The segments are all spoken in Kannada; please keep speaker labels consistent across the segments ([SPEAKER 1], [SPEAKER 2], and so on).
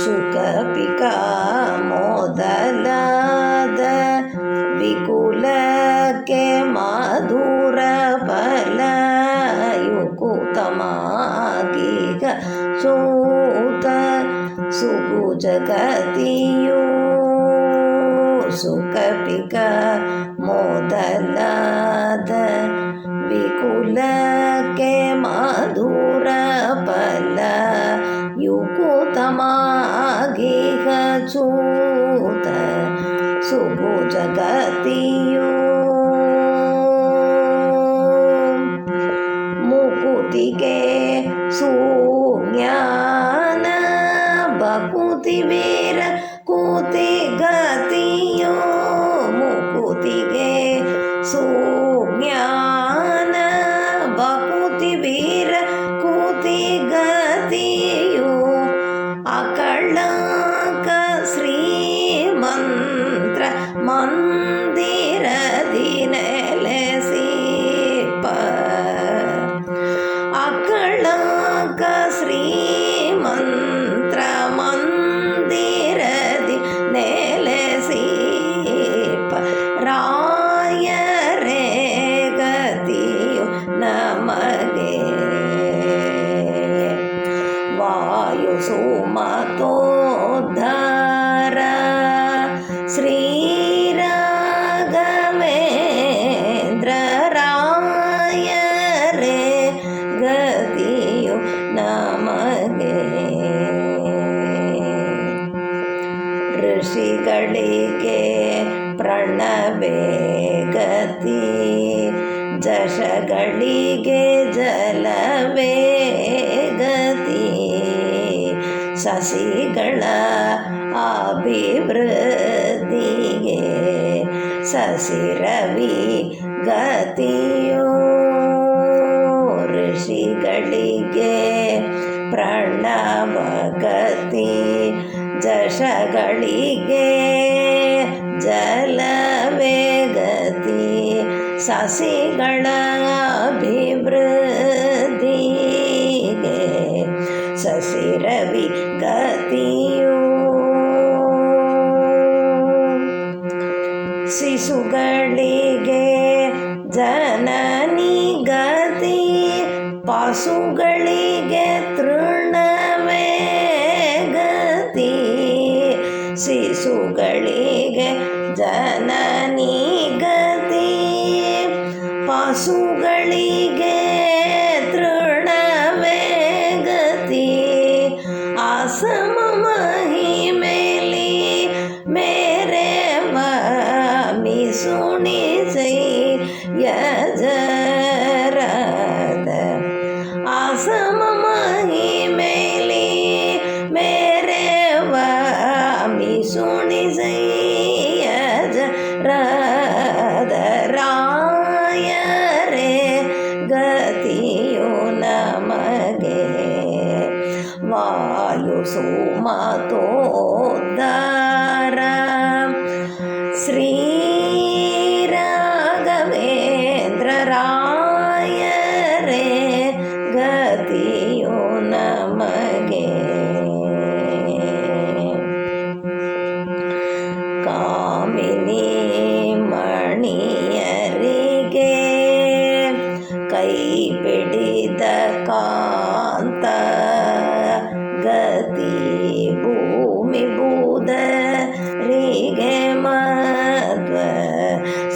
[SPEAKER 1] ಶುಕಪಿಕ ಮೊದಲಾದ ವಿಕುಲಕ್ಕೆ ಮಧುರ ಫಲಯುಕುತಮಾಗೀಗ ಸೂತ ಸುಗುಜಗತಿಯು ಸುಕಪಿಕ ಮೊದಲಾದ ವಿಕುಲಕ್ಕೆ ಮಧುರ ಫಲ ಯುಕುತಮಾಗೀಗ ಸೂತ ಸುಗುಜಗತಿಯು ಮುಕುತಿಗೆ ಸುಜ್ಞಾನ ಬಕುತಿ ವೀರ ಕೂತಿ ಗತಿಯೋ ಮುಕುತಿಗೆ ಸುಜ್ಞಾನ ಬಕುತಿ ವೀರ ಕೂತಿ ಗತಿಯೋ ಅಕಳಂಕ ಶ್ರೀಮಂತ್ರ ಮಂದಿರದಿ ನೆಲೆಸಿಪ ಅಕಳಂಕ ಶ್ರೀಮಂತ್ರ ಮಂದಿರದಿ ನೆಲೆಸಿಪ ರಾಯರೇ ಗತಿಯು ನಮಗೆ ವಾಯು ಸುಮತೋದ್ಧಾರ ಶ್ರೀರಾಘವೇಂದ್ರ ರಾಯರೇ ಗತಿಯು ನಮಗೆ ಋಷಿಗಳಿಗೆ ಪ್ರಣವೇ ಗತಿ ಜಶಗಳಿಗೆ ಜಲವೇ ಗತಿ ಸಸಿಗಳ ಅಭಿವೃದ್ಧಿಗೆ ಸಸಿರವಿ ಗತಿಯೋ ಋಷಿಗಳಿಗೆ ಪ್ರಣವ ಗತಿ ಜಶಗಳಿಗೆ ಜಲವೇ ಗತಿ ಸಸಿಗಳ ಅಭಿವೃದ್ಧಿಗೆ ಸಸಿರವಿ ಗತಿಯು ಶಿಶುಗಳಿಗೆ ಜನನಿ ಗತಿ ಪಶುಗಳಿಗೆ ತೃಣವೇ ಗತಿ ಶಿಶುಗಳಿಗೆ ಜನನಿ ಗತಿ ಪಶುಗಳಿಗೆ ತೃಣವೇ ಗತಿ ಆಸಮ ಮಹಿಮೇಲಿ ಮೇರೆ ವಾಮಿ ಸುಣಿಸೈ ಯಜರದ ಆಸಮ ಮಹಿಮೇಲಿ ಮೇರೆ ವಾಮಿ ಸುಣಿಸೈ ಯಜರದ ರಾಯರೇ ಗತಿಯು ನಮಗೆ ವಾಯು ಸುಮತೋದ್ಧಾರ ಶ್ರೀರಾಘವೇಂದ್ರ ರಾಯರೇ ಗತಿಯು ನಮಗೆ ಕಾಮಿನಿ ಮಣಿಯರಿಗೆ ಕೈ ಬಿಡಿದ ಕಾಂತ ಗತಿ ಭೂಮಿ ಬೂದರಿಗೆ ಮಧ್ವ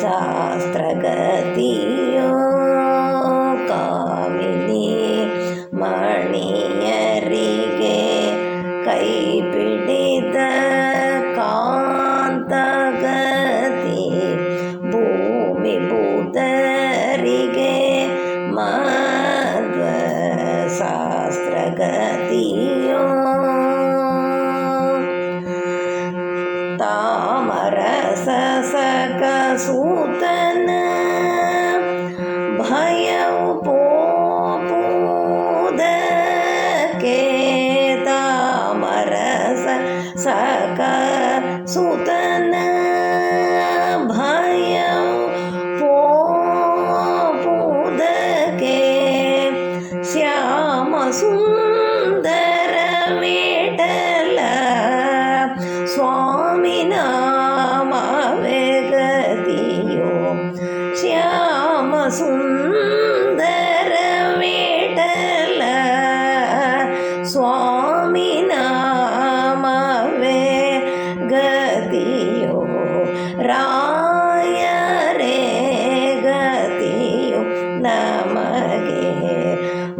[SPEAKER 1] ಶಾಸ್ತ್ರ ಗತಿಯೋ ಕಾಮಿನಿ ಮಣಿಯರಿಗೆ ಕೈ ಬಿಡಿದ ಕಾಂತ ಗತಿ ಭೂಮಿ ಬೂದರಿಗೆ ಮಧ್ವ ಶಾಸ್ತ್ರ ಗತಿಯೋ ತಾಮರಸ ಸಕ ಸೂತನ ಭಯವು ಪೋಪುದಕ್ಕೆ ತಾಮರಸ ಸಕ ಸೂತನ ಭಯವು ಪೋಪುದಕ್ಕೆ ಶ್ಯಾಮ ಸುಂದರ ವಿಠಲ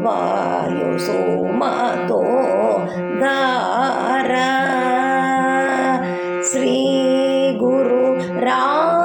[SPEAKER 1] वायुसुमतो दार श्री गुरु राघवेंद्र